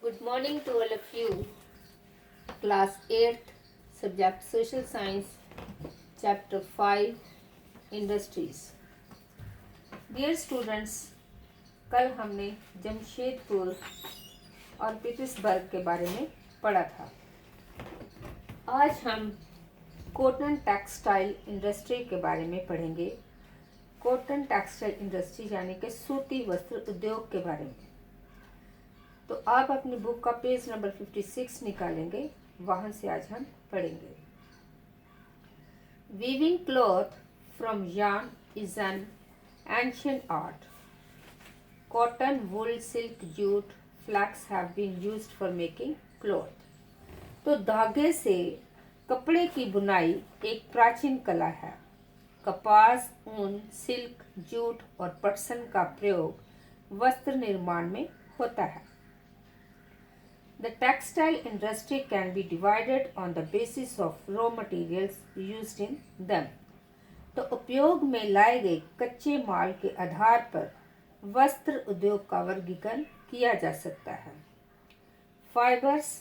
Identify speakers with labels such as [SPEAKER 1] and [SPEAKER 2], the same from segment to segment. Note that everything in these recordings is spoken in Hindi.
[SPEAKER 1] Good morning to all of you. Class 8th, subject Social Science, Chapter 5, Industries. Dear students, कल हमने जमशेदपुर और पीटर्सबर्ग के बारे में पढ़ा था। आज हम कॉटन टेक्सटाइल इंडस्ट्री के बारे में पढ़ेंगे। कॉटन टेक्सटाइल इंडस्ट्री यानी कि सूती वस्त्र उद्योग के बारे में। तो आप अपनी बुक का पेज नंबर 56 निकालेंगे, वहां से आज हम पढ़ेंगे। Weaving cloth from yarn is an ancient art. Cotton, wool, silk, jute, flax have been used for making cloth. तो धागे से कपड़े की बुनाई एक प्राचीन कला है। कपास, ऊन, सिल्क, जूट और पटसन का प्रयोग वस्त्र निर्माण में होता है। The textile industry can be divided on the basis of raw materials used in them. तो उपयोग में लाए गए कच्चे माल के आधार पर वस्त्र उद्योग का वर्गीकरण किया जा सकता है। Fibers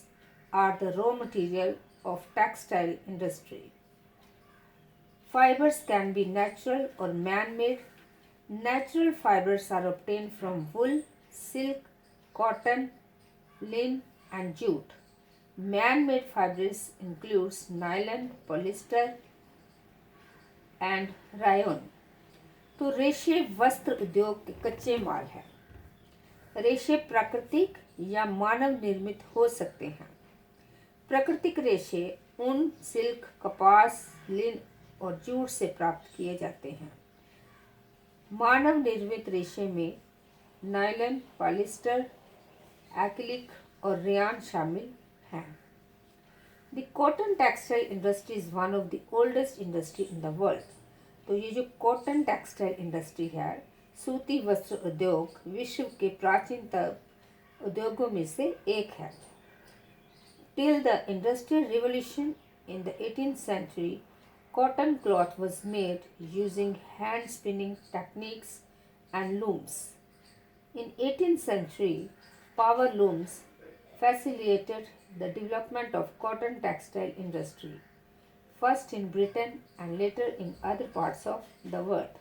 [SPEAKER 1] are the raw material of textile industry. Fibers can be natural or man-made. Natural fibers are obtained from wool, silk, cotton, linen, and jute. Man-made fibers includes nylon, polyester, and rayon. तो रेशे वस्त्र उद्योग के कच्चे माल हैं। रेशे प्राकृतिक या मानव निर्मित हो सकते हैं। प्राकृतिक रेशे ऊन, सिल्क, कपास, लिन और जूट से प्राप्त किए जाते हैं। मानव निर्मित रेशे में नायलॉन, पॉलिएस्टर, एक्रिलिक और रेयान शामिल हैं। The cotton textile industry is one of the oldest industry in the world. तो ये जो कॉटन टेक्सटाइल इंडस्ट्री है, सूती वस्त्र उद्योग, विश्व के प्राचीनतम उद्योगों में से एक है। Till the industrial revolution in the 18th century, cotton cloth was made using hand spinning techniques and looms. In 18th century, power looms facilitated the development of cotton textile industry, first in Britain and later in other parts of the world.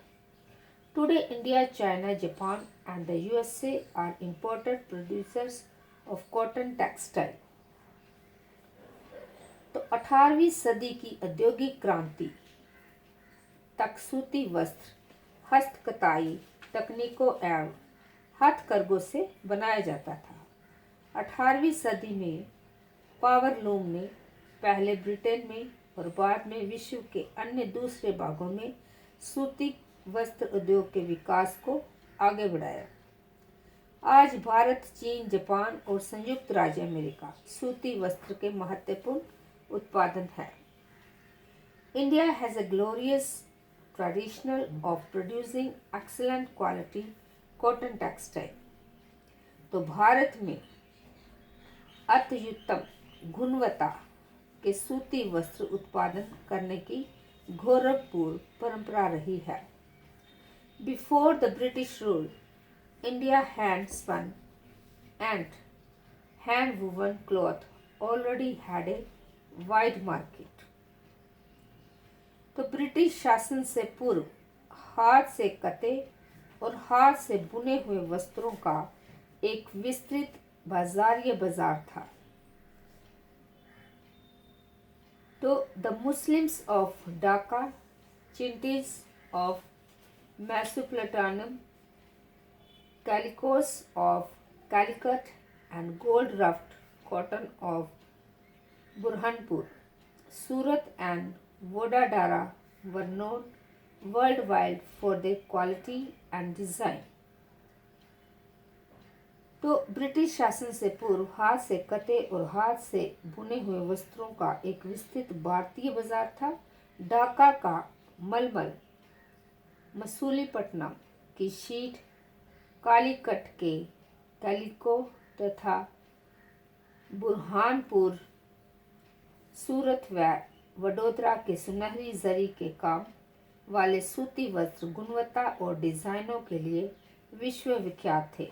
[SPEAKER 1] Today, India, China, Japan, and the USA are important producers of cotton textile. तो 18वीं सदी की औद्योगिक क्रांति तक सूती वस्त्र हस्तकताई तकनीकों एवं हथकरघों से बनाया जाता था। 18वीं सदी में पावर लूम ने पहले ब्रिटेन में और बाद में विश्व के अन्य दूसरे भागों में सूती वस्त्र उद्योग के विकास को आगे बढ़ाया। आज भारत, चीन, जापान और संयुक्त राज्य अमेरिका सूती वस्त्र के महत्वपूर्ण उत्पादन है। India has a glorious traditional of producing excellent quality cotton textile. तो भारत में अत्युत्तम गुणवत्ता के सूती वस्त्र उत्पादन करने की गौरवपूर्ण परंपरा रही है। Before the British rule, India hand spun and hand woven cloth already had a wide market. तो ब्रिटिश शासन से पूर्व हाथ से कते और हाथ से बुने हुए वस्त्रों का एक विस्तृत बाजारीय बाजार था. तो the muslins of Dhaka, chintzes of Mesopotamia, calicos of Calicut and gold wrought cotton of Burhanpur, Surat and Vadodara were known world wide for their quality and design. तो ब्रिटिश शासन से पूर्व हाथ से कते और हाथ से बुने हुए वस्त्रों का एक विस्तृत भारतीय बाजार था. ढाका का मलमल, मसूलीपट्टनम की शीट, कालीकट के कैलिको तथा बुरहानपुर, सूरत व वडोदरा के सुनहरी जरी के काम वाले सूती वस्त्र गुणवत्ता और डिजाइनों के लिए विश्व विख्यात थे.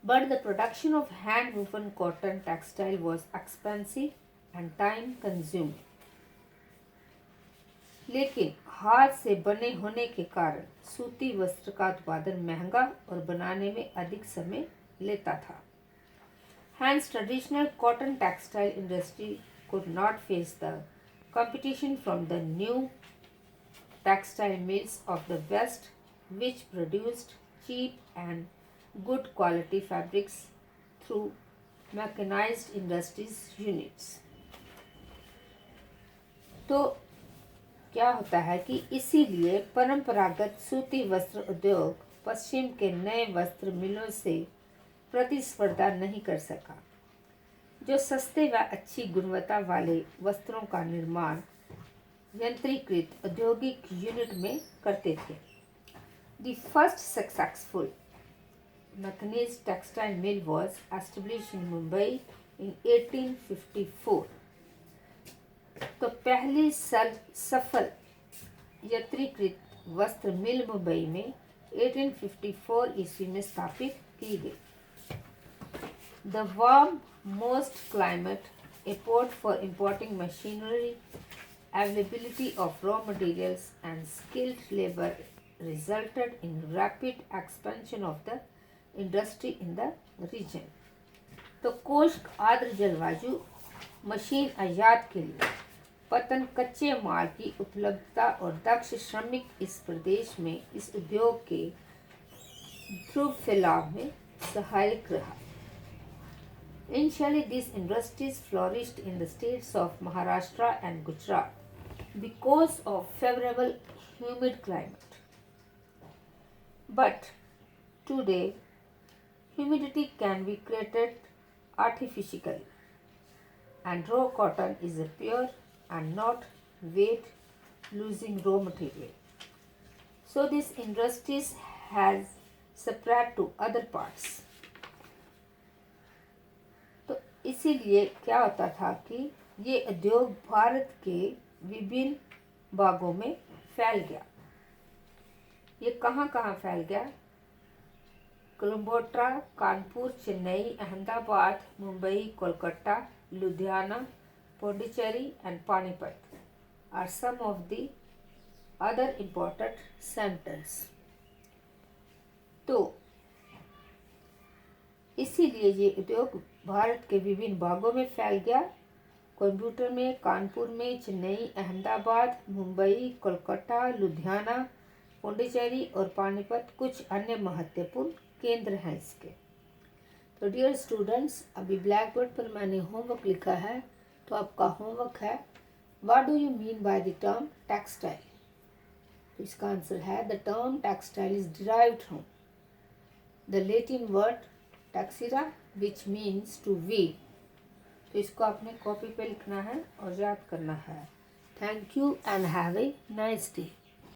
[SPEAKER 1] But the production of hand woven cotton textile was expensive and time consuming. लेकिन हाथ से बने होने के कारण सूती वस्त्र का उत्पादन महंगा और बनाने में अधिक समय लेता था. Hence, traditional cotton textile industry could not face the competition from the new textile mills of the West, which produced cheap and good quality fabrics through mechanized industries units. तो क्या होता है कि इसीलिए परंपरागत सूती वस्त्र उद्योग पश्चिम के नए वस्त्र मिलों से प्रतिस्पर्धा नहीं कर सका, जो सस्ते व अच्छी गुणवत्ता वाले वस्त्रों का निर्माण यंत्रीकृत औद्योगिक यूनिट में करते थे. The first successful mechanized textile mill was established in Mumbai in 1854. तो पहली सफल यंत्रीकृत वस्त्र मिल मुंबई में 1854 ईस्वी में स्थापित की गई. The warm moist climate, a port for importing machinery, availability of raw materials and skilled labor resulted in rapid expansion of the industry in the region. तो कोष्क आर्द्र जलवायु, मशीन आयात के लिए पतन, कच्चे माल की उपलब्धता और दक्ष श्रमिक इस प्रदेश में इस उद्योग के ध्रुव फैलाव में सहायक रहा. Initially, these industries flourished in the states of Maharashtra and Gujarat because of favorable humid climate. But today, humidity can be created artificially, and raw cotton is a pure and not weight losing raw material. So these industries has spread to other parts. तो इसीलिए क्या होता था कि ये उद्योग भारत के विभिन्न भागों में फैल गया. ये कहाँ कहाँ फैल गया? कोलंबोट्रा, Kanpur, Chennai, Ahmedabad, Mumbai, Kolkata, Ludhiana, Pondicherry and Panipat are some of the other important centers. तो इसीलिए ये उद्योग भारत के विभिन्न भागों में फैल गया. कोयम्बटूर में, कानपुर में, चेन्नई, अहमदाबाद, मुंबई, कोलकाता, लुधियाना, पोंडिचेरी और पानीपत कुछ अन्य महत्वपूर्ण केंद्र हैं इसके. तो डियर स्टूडेंट्स, अभी ब्लैक बोर्ड पर मैंने होमवर्क लिखा है, तो आपका होमवर्क है what do you mean by the term textile. तो इसका आंसर है the term textile is derived from the Latin word texere which means to weave. तो इसको आपने कॉपी पे लिखना है और याद करना है. Thank you and have a nice day.